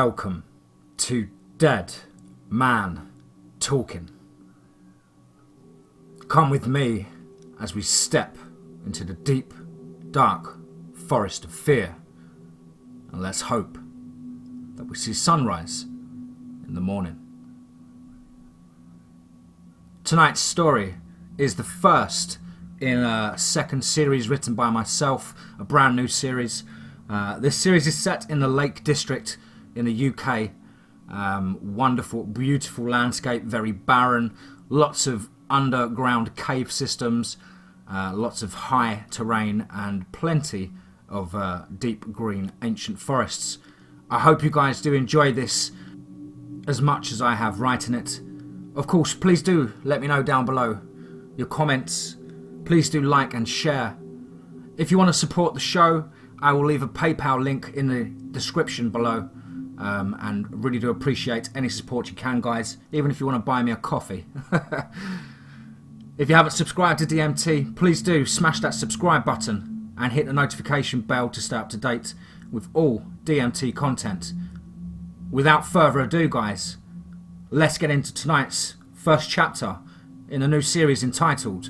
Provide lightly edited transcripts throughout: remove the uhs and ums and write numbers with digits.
Welcome to Dead Man Talking. Come with me as we step into the deep, dark forest of fear, and let's hope that we see sunrise in the morning. Tonight's story is the first in a second series written by myself, a brand new series. This series is set in the Lake District in the UK. Wonderful, beautiful landscape, very barren, lots of underground cave systems, lots of high terrain, and plenty of deep green ancient forests. I hope you guys do enjoy this as much as I have writing it. Of course, please do let me know down below your comments. Please do like and share. If you want to support the show, I will leave a PayPal link in the description below. And really do appreciate any support you can, guys, even if you want to buy me a coffee. If you haven't subscribed to DMT, please do smash that subscribe button and hit the notification bell to stay up to date with all DMT content. Without further ado, guys, let's get into tonight's first chapter in a new series entitled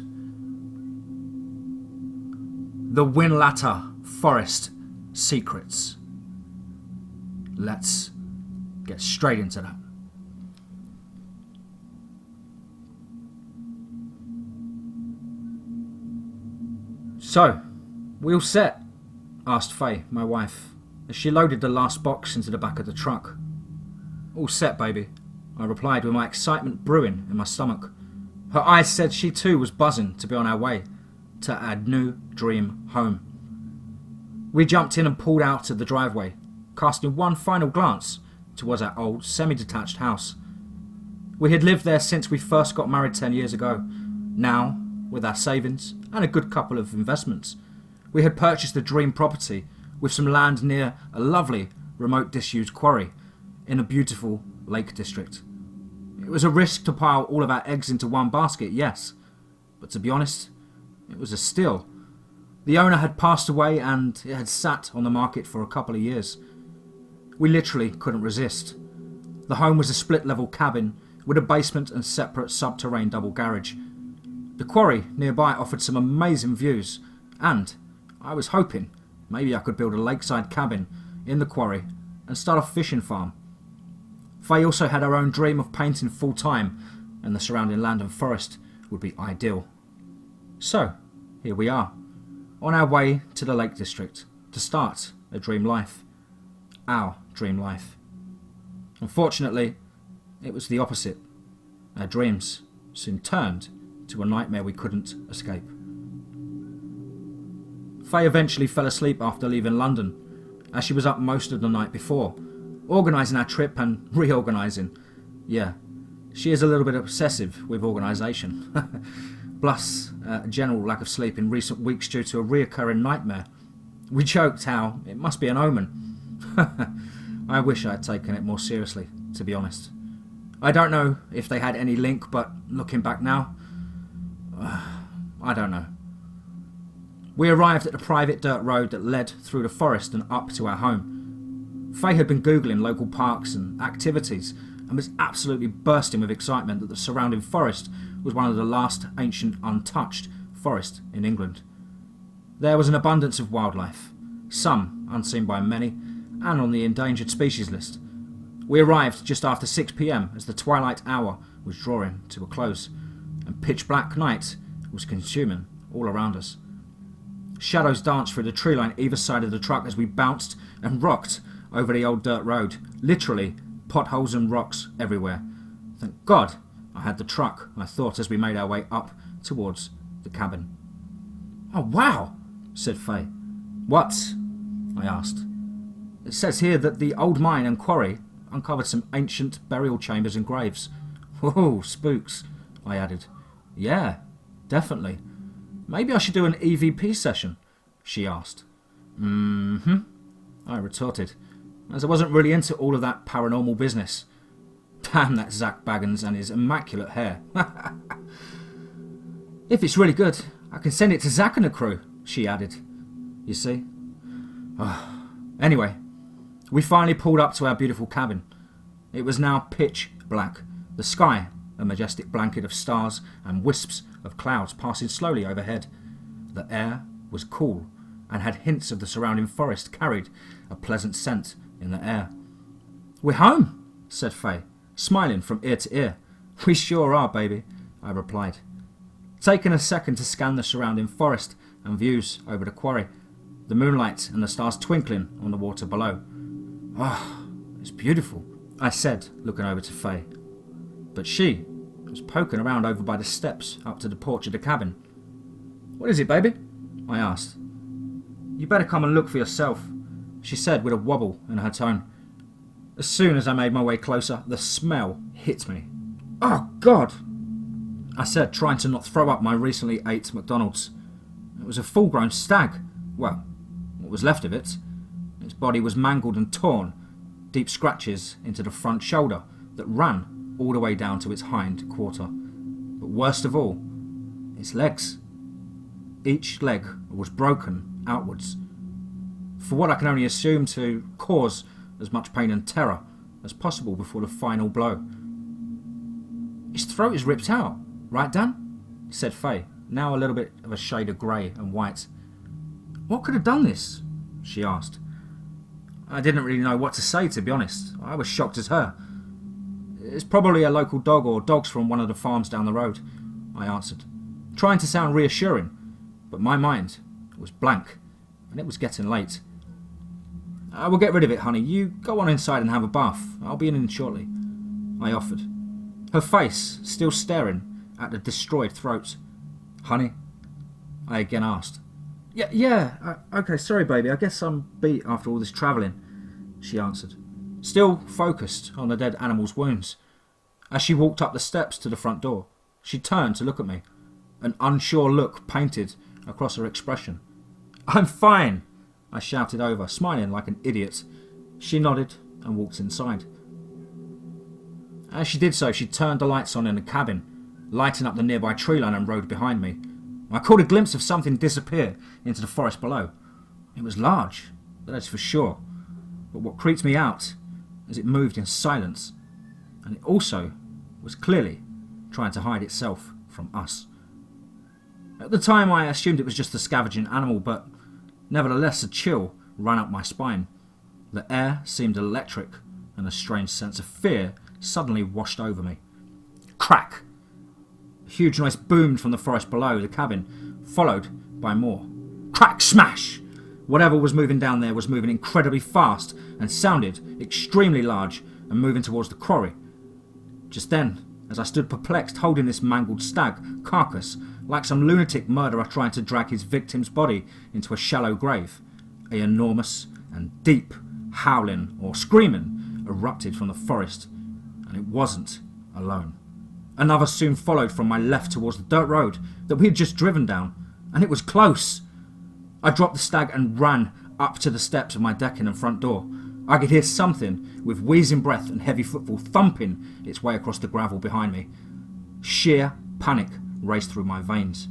The Whinlatter Forest Secrets. Let's get straight into that. So, we all set? Asked Faye, my wife, as she loaded the last box into the back of the truck. All set, baby, I replied with my excitement brewing in my stomach. Her eyes said she too was buzzing to be on our way to our new dream home. We jumped in and pulled out of the driveway, casting one final glance towards our old semi-detached house. We had lived there since we first got married 10 years ago. Now, with our savings and a good couple of investments, we had purchased a dream property with some land near a lovely remote disused quarry in a beautiful Lake District. It was a risk to pile all of our eggs into one basket, yes, but to be honest, it was a steal. The owner had passed away and it had sat on the market for a couple of years. We literally couldn't resist. The home was a split-level cabin with a basement and separate subterranean double garage. The quarry nearby offered some amazing views, and I was hoping maybe I could build a lakeside cabin in the quarry and start a fishing farm. Faye also had her own dream of painting full-time, and the surrounding land and forest would be ideal. So, here we are, on our way to the Lake District to start a dream life. Our dream life. Unfortunately, it was the opposite. Our dreams soon turned to a nightmare we couldn't escape. Faye eventually fell asleep after leaving London, as she was up most of the night before, organising our trip and reorganising. Yeah, she is a little bit obsessive with organisation. Plus, a general lack of sleep in recent weeks due to a reoccurring nightmare. We joked how it must be an omen. I wish I had taken it more seriously, to be honest. I don't know if they had any link, but looking back now, I don't know. We arrived at the private dirt road that led through the forest and up to our home. Faye had been Googling local parks and activities and was absolutely bursting with excitement that the surrounding forest was one of the last ancient untouched forests in England. There was an abundance of wildlife, some unseen by many, and on the endangered species list. We arrived just after 6 p.m. as the twilight hour was drawing to a close, and pitch black night was consuming all around us. Shadows danced through the tree line either side of the truck as we bounced and rocked over the old dirt road, literally potholes and rocks everywhere. Thank God I had the truck, I thought as we made our way up towards the cabin. Oh wow, said Faye. What? I asked. It says here that the old mine and quarry uncovered some ancient burial chambers and graves. Whoa, spooks, I added. Yeah, definitely. Maybe I should do an EVP session, she asked. I retorted, as I wasn't really into all of that paranormal business. Damn that Zach Baggins and his immaculate hair. If it's really good, I can send it to Zach and the crew, she added. You see? Anyway, We finally pulled up to our beautiful cabin. It was now pitch black, the sky a majestic blanket of stars and wisps of clouds passing slowly overhead. The air was cool and had hints of the surrounding forest carried a pleasant scent in the air. "We're home," said Faye, smiling from ear to ear. "We sure are, baby," I replied, taking a second to scan the surrounding forest and views over the quarry, the moonlight and the stars twinkling on the water below. "Oh, it's beautiful," I said, looking over to Faye. But she was poking around over by the steps up to the porch of the cabin. "What is it, baby?" I asked. "You better come and look for yourself," she said with a wobble in her tone. As soon as I made my way closer, the smell hit me. "Oh, God," I said, trying to not throw up my recently ate McDonald's. It was a full-grown stag. Well, what was left of it. Its body was mangled and torn, deep scratches into the front shoulder that ran all the way down to its hind quarter. But worst of all, its legs. Each leg was broken outwards, for what I can only assume to cause as much pain and terror as possible before the final blow. "His throat is ripped out, right, Dan?" said Faye, now a little bit of a shade of grey and white. "What could have done this?" she asked. I didn't really know what to say, to be honest. I was shocked as her. "It's probably a local dog or dogs from one of the farms down the road," I answered, trying to sound reassuring, but my mind was blank, and it was getting late. "I will get rid of it, honey. You go on inside and have a bath. I'll be in shortly," I offered, her face still staring at the destroyed throat. "Honey?" I again asked. Okay, sorry, baby. I guess I'm beat after all this travelling," she answered, still focused on the dead animal's wounds. As she walked up the steps to the front door, she turned to look at me, an unsure look painted across her expression. "I'm fine," I shouted over, smiling like an idiot. She nodded and walked inside. As she did so, she turned the lights on in the cabin, lighting up the nearby tree line and road behind me. I caught a glimpse of something disappear into the forest below. It was large, that is for sure, but what creeped me out is it moved in silence, and it also was clearly trying to hide itself from us. At the time I assumed it was just a scavenging animal, but nevertheless a chill ran up my spine. The air seemed electric, and a strange sense of fear suddenly washed over me. Crack! A huge noise boomed from the forest below the cabin, followed by more. Crack! Smash! Whatever was moving down there was moving incredibly fast and sounded extremely large and moving towards the quarry. Just then, as I stood perplexed holding this mangled stag carcass like some lunatic murderer trying to drag his victim's body into a shallow grave, a enormous and deep howling or screaming erupted from the forest, and it wasn't alone. Another soon followed from my left towards the dirt road that we had just driven down, and it was close. I dropped the stag and ran up to the steps of my decking and front door. I could hear something with wheezing breath and heavy footfall thumping its way across the gravel behind me. Sheer panic raced through my veins.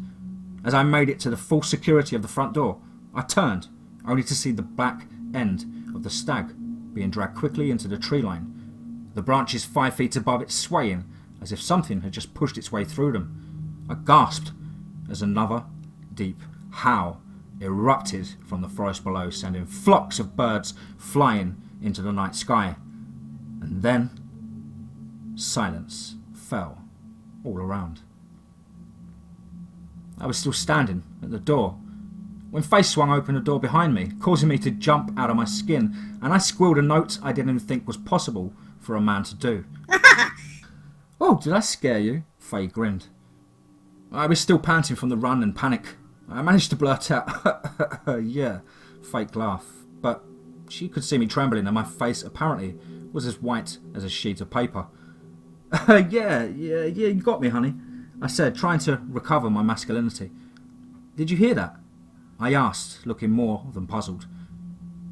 As I made it to the full security of the front door, I turned, only to see the back end of the stag being dragged quickly into the tree line, the branches 5 feet above it swaying as if something had just pushed its way through them. I gasped as another deep howl erupted from the forest below, sending flocks of birds flying into the night sky. And then silence fell all around. I was still standing at the door when Faye swung open the door behind me, causing me to jump out of my skin, and I squealed a note I didn't even think was possible for a man to do. "Oh, did I scare you?" Faye grinned. I was still panting from the run and panic. I managed to blurt out, "Yeah," fake laugh, but she could see me trembling and my face apparently was as white as a sheet of paper. Yeah, you got me, honey," I said, trying to recover my masculinity. "Did you hear that?" I asked, looking more than puzzled.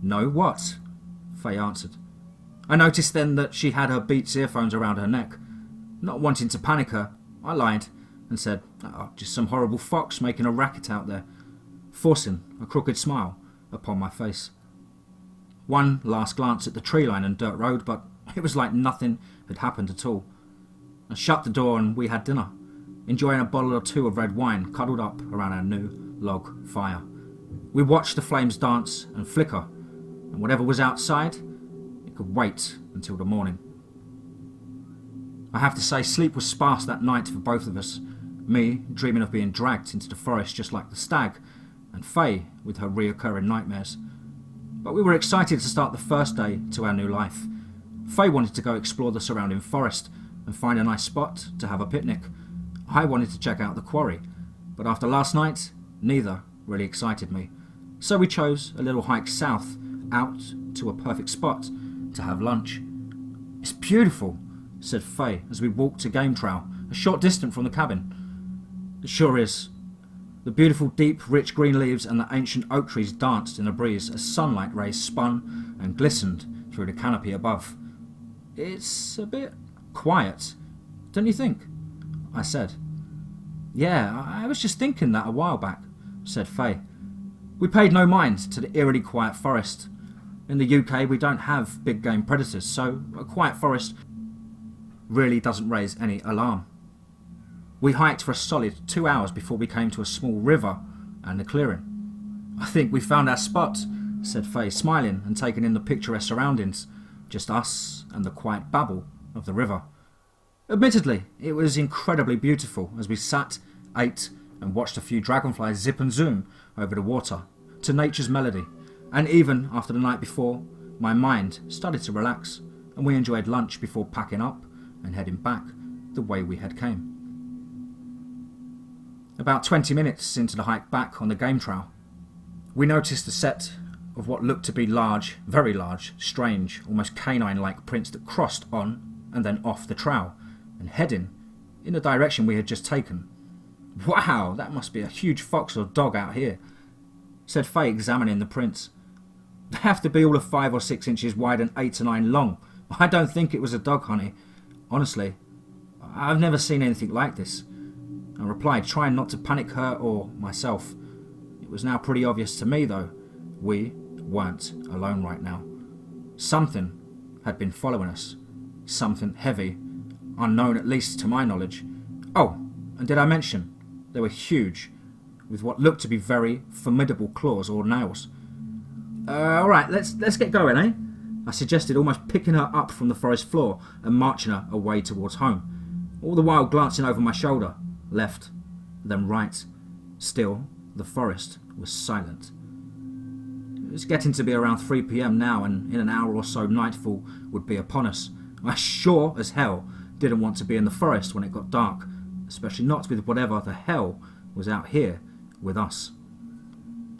"No, what?" Faye answered. I noticed then that she had her Beats earphones around her neck. Not wanting to panic her, I lied and said, "Oh, just some horrible fox making a racket out there," forcing a crooked smile upon my face. One last glance at the tree line and dirt road, but it was like nothing had happened at all. I shut the door and we had dinner, enjoying a bottle or two of red wine cuddled up around our new log fire. We watched the flames dance and flicker, and whatever was outside, it could wait until the morning. I have to say, sleep was sparse that night for both of us, me dreaming of being dragged into the forest just like the stag, and Faye with her reoccurring nightmares. But we were excited to start the first day to our new life. Faye wanted to go explore the surrounding forest and find a nice spot to have a picnic. I wanted to check out the quarry, but after last night, neither really excited me. So we chose a little hike south, out to a perfect spot to have lunch. "It's beautiful," said Faye as we walked to game trail, a short distance from the cabin. "It sure is." The beautiful deep rich green leaves and the ancient oak trees danced in the breeze as sunlight rays spun and glistened through the canopy above. "It's a bit quiet, don't you think?" I said. "Yeah, I was just thinking that a while back," said Faye. We paid no mind to the eerily quiet forest. In the UK we don't have big game predators, so a quiet forest really doesn't raise any alarm. We hiked for a solid 2 hours before we came to a small river and a clearing. "I think we found our spot," said Faye, smiling and taking in the picturesque surroundings, just us and the quiet babble of the river. Admittedly, it was incredibly beautiful as we sat, ate and watched a few dragonflies zip and zoom over the water to nature's melody, and even after the night before, my mind started to relax and we enjoyed lunch before packing up and heading back the way we had came. About 20 minutes into the hike back on the game trail, we noticed a set of what looked to be large, very large, strange, almost canine-like prints that crossed on and then off the trail and heading in the direction we had just taken. "Wow, that must be a huge fox or dog out here," said Faye, examining the prints. "They have to be all of 5 or 6 inches wide and 8 to 9 long. I don't think it was a dog, honey. Honestly, I've never seen anything like this," I replied, trying not to panic her or myself. It was now pretty obvious to me, though, we weren't alone right now. Something had been following us. Something heavy, unknown at least to my knowledge. Oh, and did I mention they were huge, with what looked to be very formidable claws or nails. Alright, let's get going, eh?" I suggested, almost picking her up from the forest floor and marching her away towards home, all the while glancing over my shoulder, left, then right. Still, the forest was silent. It was getting to be around 3 p.m. now, and in an hour or so nightfall would be upon us. I sure as hell didn't want to be in the forest when it got dark, especially not with whatever the hell was out here with us.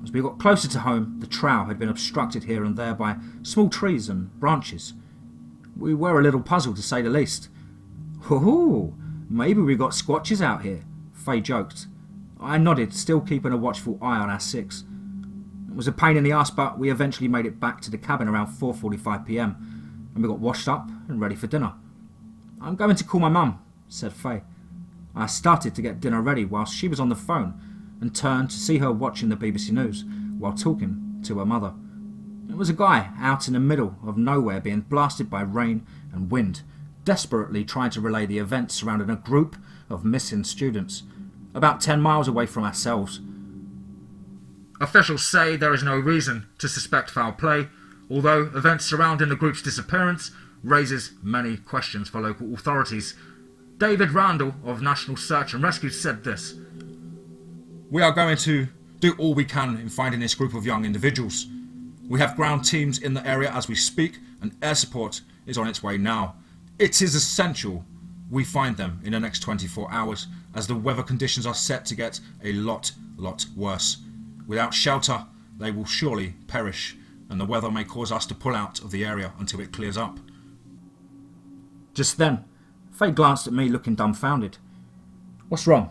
As we got closer to home, the trail had been obstructed here and there by small trees and branches. We were a little puzzled, to say the least. "Ooh, maybe we got squatches out here," Faye joked. I nodded, still keeping a watchful eye on our 6. It was a pain in the ass, but we eventually made it back to the cabin around 4:45 p.m, and we got washed up and ready for dinner. "I'm going to call my mum," said Faye. I started to get dinner ready whilst she was on the phone and turned to see her watching the BBC News while talking to her mother. It was a guy out in the middle of nowhere being blasted by rain and wind, desperately trying to relay the events surrounding a group of missing students, about 10 miles away from ourselves. "Officials say there is no reason to suspect foul play, although events surrounding the group's disappearance raises many questions for local authorities. David Randall of National Search and Rescue said this: "We are going to do all we can in finding this group of young individuals. We have ground teams in the area as we speak, and air support is on its way now. It is essential we find them in the next 24 hours, as the weather conditions are set to get a lot worse. Without shelter, they will surely perish, and the weather may cause us to pull out of the area until it clears up." Just then, Faye glanced at me looking dumbfounded. "What's wrong?"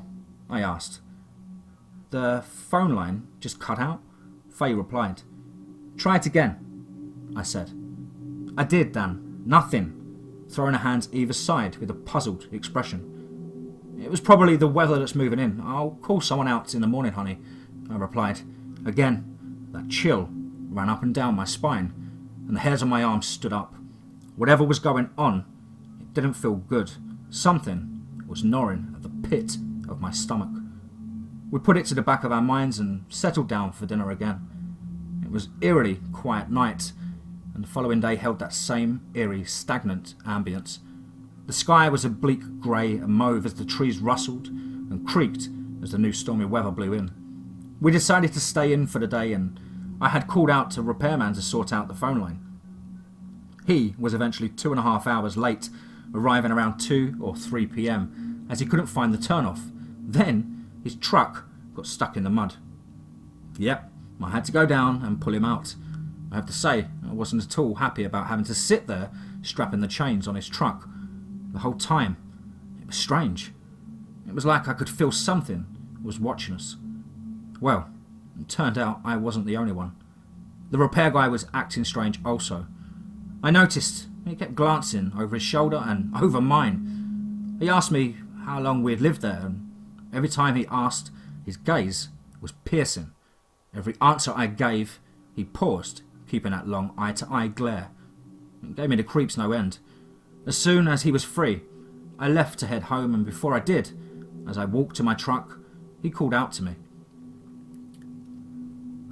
I asked. "The phone line just cut out," Faye replied. "Try it again," I said. I did, Dan. Nothing, throwing her hands either side with a puzzled expression. "It was probably the weather that's moving in. I'll call someone out in the morning, honey," I replied. Again, that chill ran up and down my spine. and the hairs on my arms stood up. Whatever was going on, it didn't feel good. Something was gnawing at the pit of my stomach. We put it to the back of our minds and settled down for dinner again. It was eerily quiet night, and the following day held that same eerie, stagnant ambience. The sky was a bleak grey and mauve as the trees rustled and creaked as the new stormy weather blew in. We decided to stay in for the day, and I had called out a repairman to sort out the phone line. He was eventually 2.5 hours late, arriving around 2 or 3 p.m, as he couldn't find the turnoff. Then his truck got stuck in the mud. Yep, I had to go down and pull him out. I have to say, I wasn't at all happy about having to sit there strapping the chains on his truck. The whole time, it was strange. It was like I could feel something was watching us. Well, it turned out I wasn't the only one. The repair guy was acting strange also. I noticed he kept glancing over his shoulder and over mine. He asked me how long we had lived there, and every time he asked, his gaze was piercing. Every answer I gave, he paused, keeping that long eye-to-eye glare. It gave me the creeps no end. As soon as he was free, I left to head home, and before I did, as I walked to my truck, he called out to me.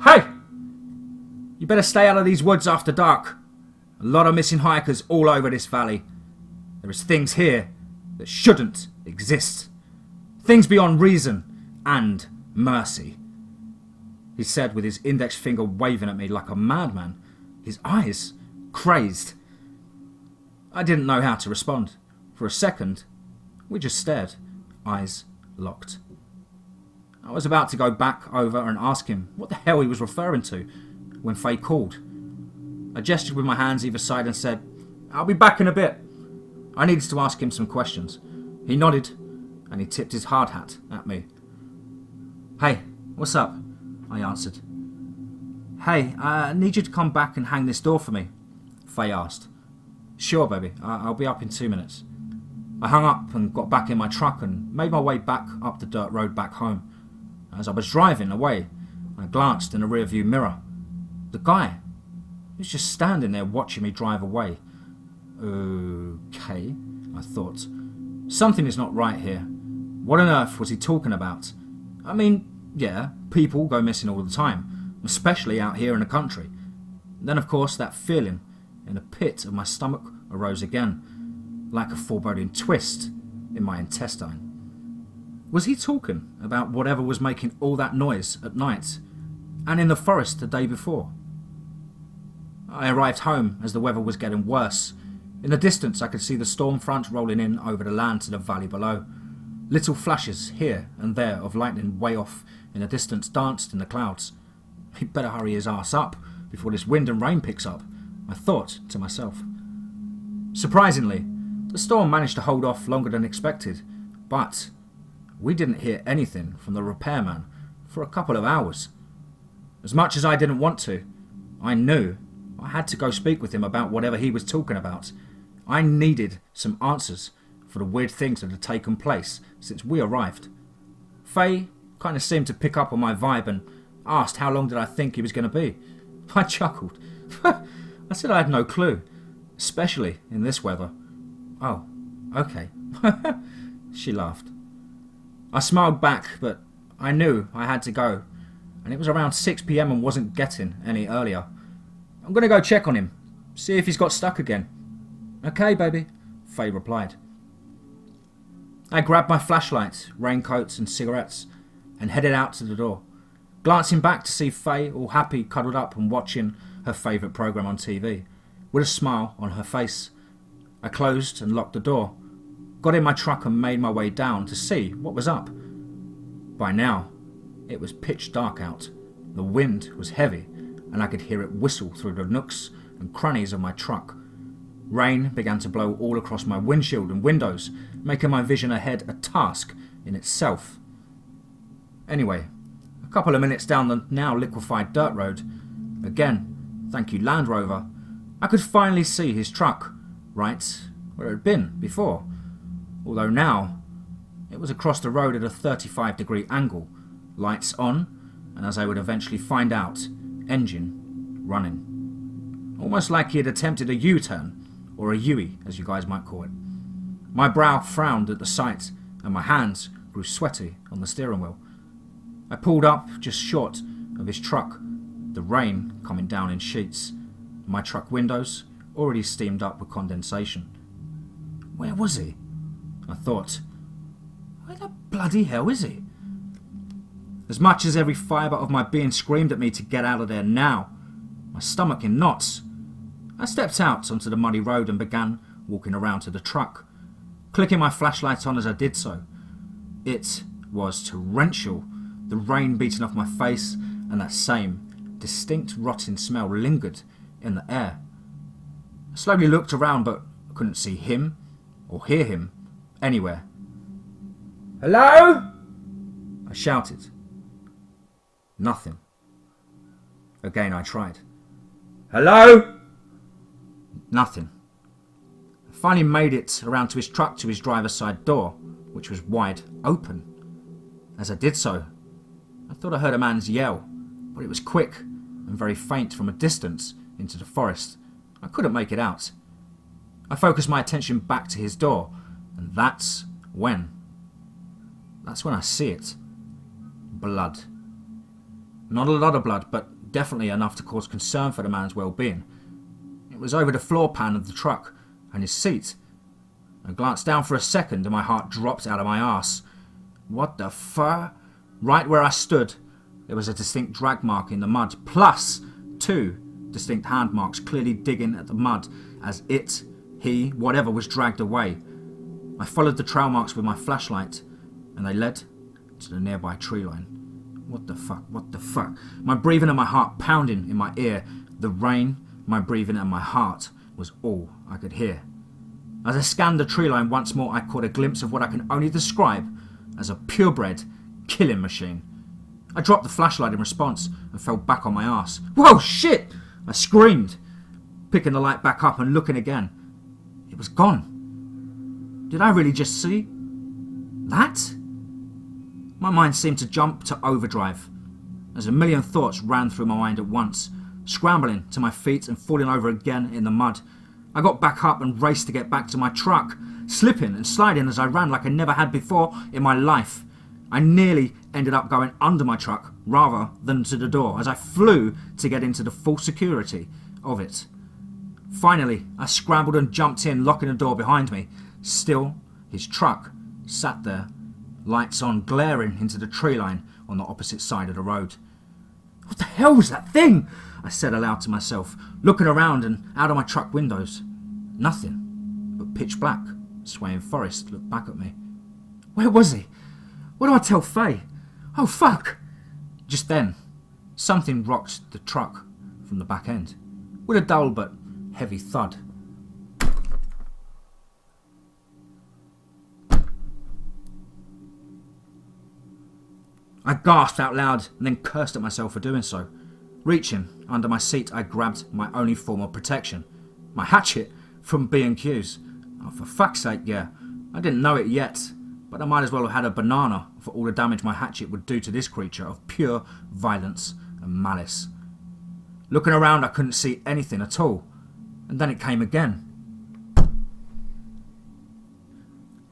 "Hey! You better stay out of these woods after dark. A lot of missing hikers all over this valley. There is things here that shouldn't exist. Things beyond reason and mercy," he said with his index finger waving at me like a madman, his eyes crazed. I didn't know how to respond. For a second, we just stared, eyes locked. I was about to go back over and ask him what the hell he was referring to when Faye called. I gestured with my hands either side and said, "I'll be back in a bit." I needed to ask him some questions. He nodded and he tipped his hard hat at me. "Hey, what's up?" I answered. "Hey, I need you to come back and hang this door for me," Faye asked. "Sure, baby. I'll be up in 2 minutes." I hung up and got back in my truck and made my way back up the dirt road back home. As I was driving away, I glanced in the rearview mirror. The guy was just standing there watching me drive away. Okay, I thought. Something is not right here. What on earth was he talking about? I mean, yeah, people go missing all the time, especially out here in the country. Then, of course, that feeling in the pit of my stomach arose again, like a foreboding twist in my intestine. Was he talking about whatever was making all that noise at night, and in the forest the day before? I arrived home as the weather was getting worse. In the distance I could see the storm front rolling in over the land to the valley below. Little flashes here and there of lightning way off in the distance danced in the clouds. He'd better hurry his ass up before this wind and rain picks up, I thought to myself. Surprisingly, the storm managed to hold off longer than expected, but we didn't hear anything from the repairman for a couple of hours. As much as I didn't want to, I knew I had to go speak with him about whatever he was talking about. I needed some answers for the weird things that had taken place since we arrived. Faye kind of seemed to pick up on my vibe and asked how long did I think he was going to be. I chuckled. I said I had no clue, especially in this weather. "Oh, okay." She laughed. I smiled back, but I knew I had to go, and it was around 6 p.m. and wasn't getting any earlier. "I'm going to go check on him, see if he's got stuck again." "Okay, baby," Faye replied. I grabbed my flashlight, raincoats and cigarettes and headed out to the door, glancing back to see Faye all happy cuddled up and watching her favourite programme on TV, with a smile on her face. I closed and locked the door, got in my truck and made my way down to see what was up. By now, it was pitch dark out. The wind was heavy and I could hear it whistle through the nooks and crannies of my truck. Rain began to blow all across my windshield and windows, making my vision ahead a task in itself. Anyway, a couple of minutes down the now liquefied dirt road, again, thank you Land Rover, I could finally see his truck, right where it had been before, although now it was across the road at a 35-degree angle, lights on, and as I would eventually find out, engine running. almost like he had attempted a U-turn, or a Yui, as you guys might call it. My brow frowned at the sight, and my hands grew sweaty on the steering wheel. I pulled up just short of his truck, the rain coming down in sheets. My truck windows already steamed up with condensation. Where was he? I thought. Where the bloody hell is he? As much as every fibre of my being screamed at me to get out of there now, my stomach in knots, I stepped out onto the muddy road and began walking around to the truck, clicking my flashlight on as I did so. It was torrential, the rain beating off my face, and that same distinct rotting smell lingered in the air. I slowly looked around but couldn't see him or hear him anywhere. "Hello?" I shouted. Nothing. Again I tried. "Hello?" Nothing. I finally made it around to his truck to his driver's side door, which was wide open. As I did so, I thought I heard a man's yell, but it was quick and very faint from a distance into the forest. I couldn't make it out. I focused my attention back to his door, and that's when I see it. Blood. Not a lot of blood, but definitely enough to cause concern for the man's well-being. It was over the floor pan of the truck and his seat. I glanced down for a second and my heart dropped out of my arse. What the fuck? Right where I stood, there was a distinct drag mark in the mud, plus 2 distinct hand marks clearly digging at the mud as he, whatever, was dragged away. I followed the trail marks with my flashlight, and they led to the nearby tree line. What the fuck? What the fuck? My breathing and my heart pounding in my ear. The rain, my breathing and my heart was all I could hear. As I scanned the tree line once more, I caught a glimpse of what I can only describe as a purebred killing machine. I dropped the flashlight in response and fell back on my ass. Whoa, shit! I screamed, picking the light back up and looking again. It was gone. Did I really just see that? My mind seemed to jump to overdrive as a million thoughts ran through my mind at once, scrambling to my feet and falling over again in the mud. I got back up and raced to get back to my truck, slipping and sliding as I ran like I never had before in my life. I nearly ended up going under my truck rather than to the door as I flew to get into the full security of it. Finally, I scrambled and jumped in, locking the door behind me. Still, his truck sat there, lights on, glaring into the tree line on the opposite side of the road. What the hell was that thing? I said aloud to myself, looking around and out of my truck windows. Nothing but pitch black, swaying forest looked back at me. Where was he? What do I tell Faye? Oh fuck! Just then, something rocked the truck from the back end, with a dull but heavy thud. I gasped out loud and then cursed at myself for doing so. Reaching under my seat, I grabbed my only form of protection, my hatchet from B&Q's. Oh, for fuck's sake, yeah. I didn't know it yet, but I might as well have had a banana for all the damage my hatchet would do to this creature of pure violence and malice. Looking around, I couldn't see anything at all, and then it came again.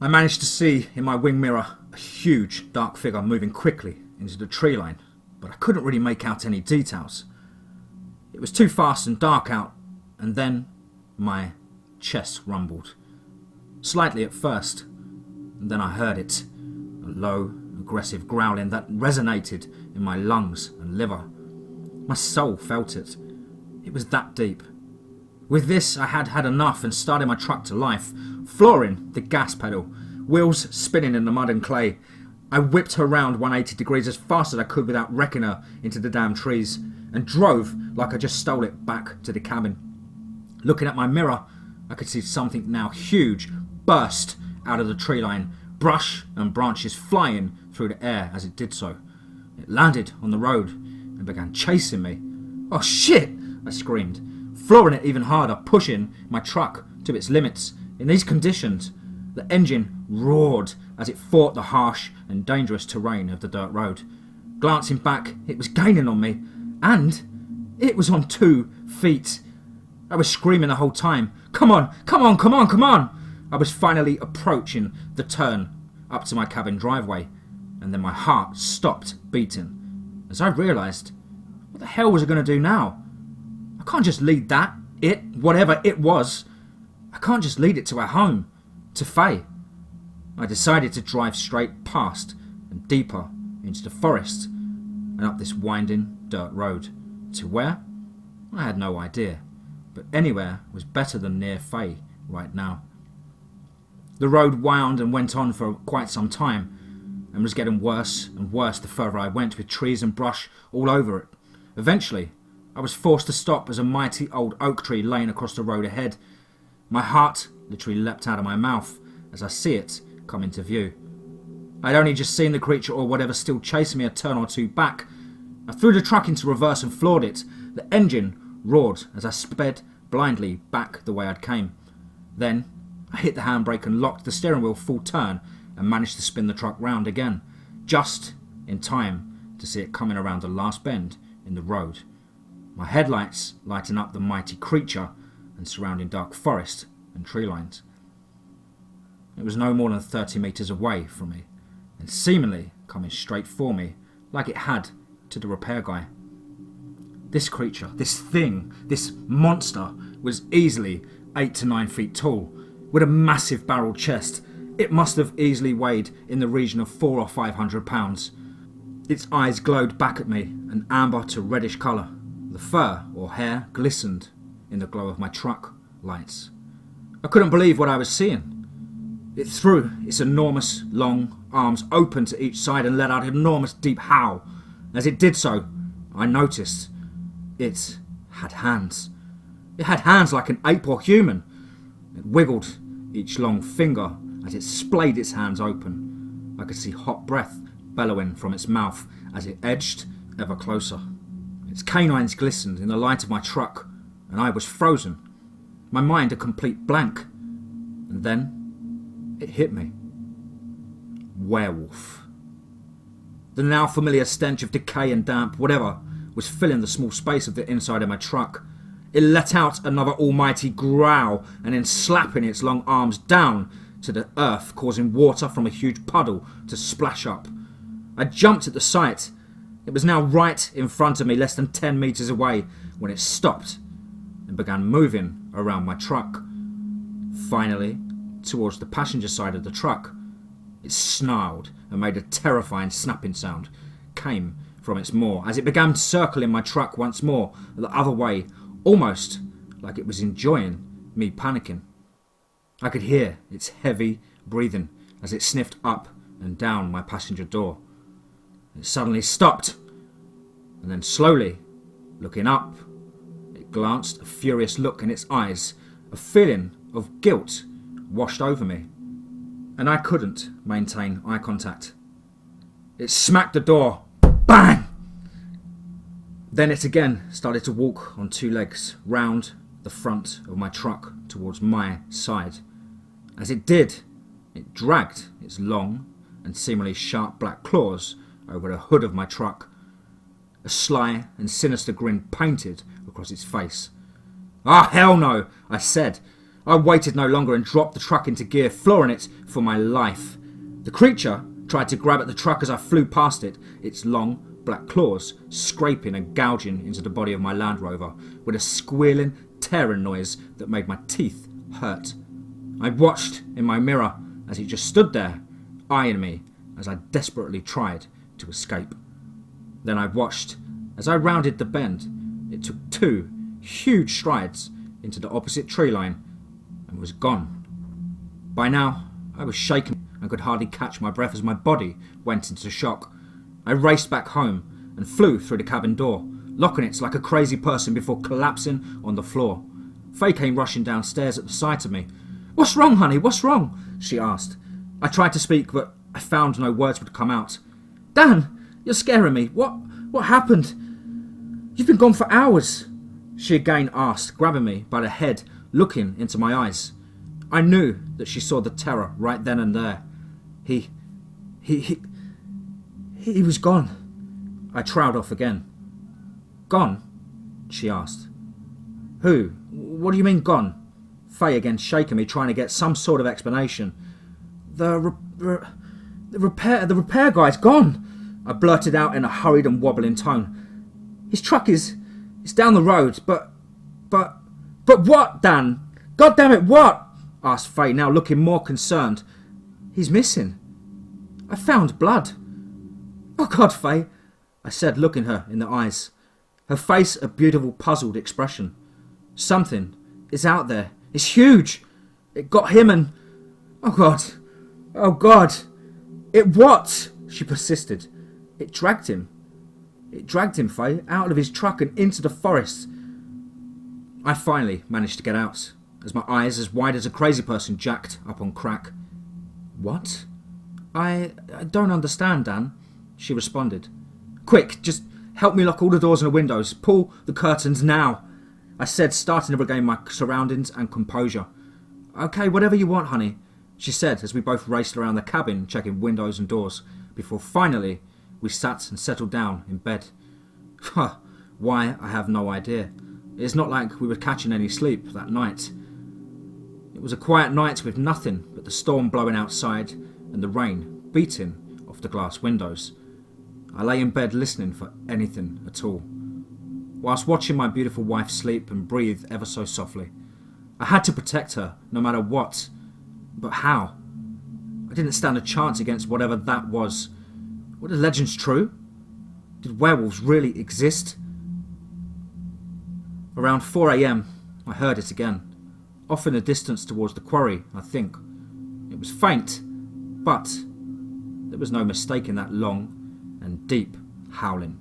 I managed to see in my wing mirror a huge dark figure moving quickly into the tree line, but I couldn't really make out any details. It was too fast and dark out, and then my chest rumbled. Slightly at first, and then I heard it, a low, aggressive growling that resonated in my lungs and liver. My soul felt it. It was that deep. With this, I had had enough and started my truck to life, flooring the gas pedal, wheels spinning in the mud and clay. I whipped her round 180 degrees as fast as I could without wrecking her into the damn trees, and drove like I just stole it back to the cabin. Looking at my mirror, I could see something now huge burst out of the tree line, brush and branches flying through the air as it did so. It landed on the road and began chasing me. Oh shit! I screamed, flooring it even harder, pushing my truck to its limits. In these conditions, the engine roared as it fought the harsh and dangerous terrain of the dirt road. Glancing back, it was gaining on me, and it was on 2 feet. I was screaming the whole time. Come on, come on, come on, come on! I was finally approaching the turn up to my cabin driveway, and then my heart stopped beating as I realised, what the hell was I going to do now? I can't just lead whatever it was, I can't just lead it to our home, to Faye. I decided to drive straight past and deeper into the forest and up this winding dirt road. To where? I had no idea, but anywhere was better than near Faye right now. The road wound and went on for quite some time and was getting worse and worse the further I went, with trees and brush all over it. Eventually, I was forced to stop as a mighty old oak tree laying across the road ahead. My heart literally leapt out of my mouth as I see it come into view. I'd only just seen the creature or whatever still chasing me a turn or two back. I threw the truck into reverse and floored it. The engine roared as I sped blindly back the way I'd came. Then I hit the handbrake and locked the steering wheel full turn and managed to spin the truck round again, just in time to see it coming around the last bend in the road, my headlights lighting up the mighty creature and surrounding dark forest and tree lines. It was no more than 30 metres away from me and seemingly coming straight for me like it had to the repair guy. This creature, this thing, this monster was easily 8 to 9 feet tall, with a massive barrel chest. It must have easily weighed in the region of 400 or 500 pounds. Its eyes glowed back at me, an amber to reddish colour. The fur or hair glistened in the glow of my truck lights. I couldn't believe what I was seeing. It threw its enormous long arms open to each side and let out an enormous deep howl. As it did so, I noticed it had hands. It had hands like an ape or human. It wiggled each long finger as it splayed its hands open. I could see hot breath bellowing from its mouth as it edged ever closer. Its canines glistened in the light of my truck, and I was frozen, my mind a complete blank. And then it hit me. Werewolf. The now familiar stench of decay and damp, whatever, was filling the small space of the inside of my truck. It let out another almighty growl and then slapping its long arms down to the earth, causing water from a huge puddle to splash up. I jumped at the sight. It was now right in front of me, less than 10 metres away, when it stopped and began moving around my truck. Finally, towards the passenger side of the truck, it snarled and made a terrifying snapping sound. Came from its maw as it began circling my truck once more the other way, almost like it was enjoying me panicking. I could hear its heavy breathing as it sniffed up and down my passenger door. It suddenly stopped, and then slowly, looking up, it glanced a furious look in its eyes. A feeling of guilt washed over me, and I couldn't maintain eye contact. It smacked the door. Bang! Then it again started to walk on two legs round the front of my truck towards my side. As it did, it dragged its long and seemingly sharp black claws over the hood of my truck. A sly and sinister grin painted across its face. "Ah, hell no," I said. I waited no longer and dropped the truck into gear, flooring it for my life. The creature tried to grab at the truck as I flew past it, its long black claws scraping and gouging into the body of my Land Rover with a squealing, tearing noise that made my teeth hurt. I watched in my mirror as it just stood there, eyeing me as I desperately tried to escape. Then I watched as I rounded the bend. It took 2 huge strides into the opposite tree line and was gone. By now, I was shaken and could hardly catch my breath as my body went into shock. I raced back home and flew through the cabin door, locking it like a crazy person before collapsing on the floor. Faye came rushing downstairs at the sight of me. "What's wrong, honey? What's wrong?" she asked. I tried to speak, but I found no words would come out. "Dan, you're scaring me. What happened? You've been gone for hours," she again asked, grabbing me by the head, looking into my eyes. I knew that she saw the terror right then and there. He was gone. I trailed off again. "Gone?" she asked. "Who? What do you mean gone? Faye again shaking me, trying to get some sort of explanation. The repair guy's gone, I blurted out in a hurried and wobbling tone. His truck is down the road, but what, Dan? God damn it, what? Asked Faye, now looking more concerned. He's missing. I found blood. Oh God, Faye, I said, looking her in the eyes. Her face a beautiful, puzzled expression. Something is out there. It's huge. It got him and... Oh God. Oh God. It what? She persisted. It dragged him. It dragged him, Faye, out of his truck and into the forest. I finally managed to get out, as my eyes, as wide as a crazy person, jacked up on crack. What? I don't understand, Dan, she responded. Quick, just help me lock all the doors and the windows. Pull the curtains now, I said, starting to regain my surroundings and composure. Okay, whatever you want, honey, she said as we both raced around the cabin, checking windows and doors, before finally we sat and settled down in bed. Why, I have no idea. It's not like we were catching any sleep that night. It was a quiet night with nothing but the storm blowing outside and the rain beating off the glass windows. I lay in bed listening for anything at all, whilst watching my beautiful wife sleep and breathe ever so softly. I had to protect her, no matter what. But how? I didn't stand a chance against whatever that was. Were the legends true? Did werewolves really exist? Around 4 a.m, I heard it again, off in the distance towards the quarry, I think. It was faint, but there was no mistaking that long and deep howling.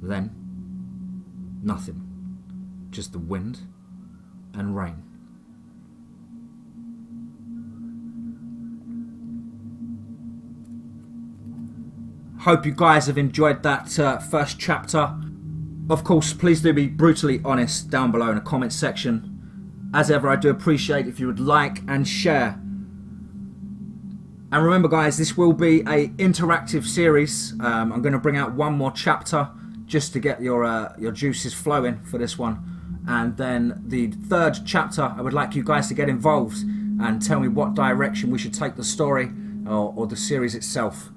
Then, nothing. Just the wind and rain. Hope you guys have enjoyed that first chapter. Of course, please do be brutally honest down below in the comment section. As ever, I do appreciate if you would like and share. And remember guys, this will be an interactive series. I'm going to bring out one more chapter just to get your juices flowing for this one. And then the third chapter, I would like you guys to get involved and tell me what direction we should take the story or the series itself.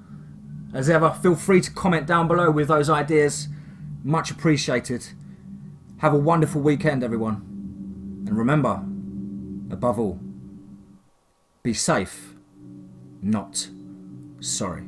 As ever, feel free to comment down below with those ideas. Much appreciated. Have a wonderful weekend, everyone. And remember, above all, be safe, not sorry.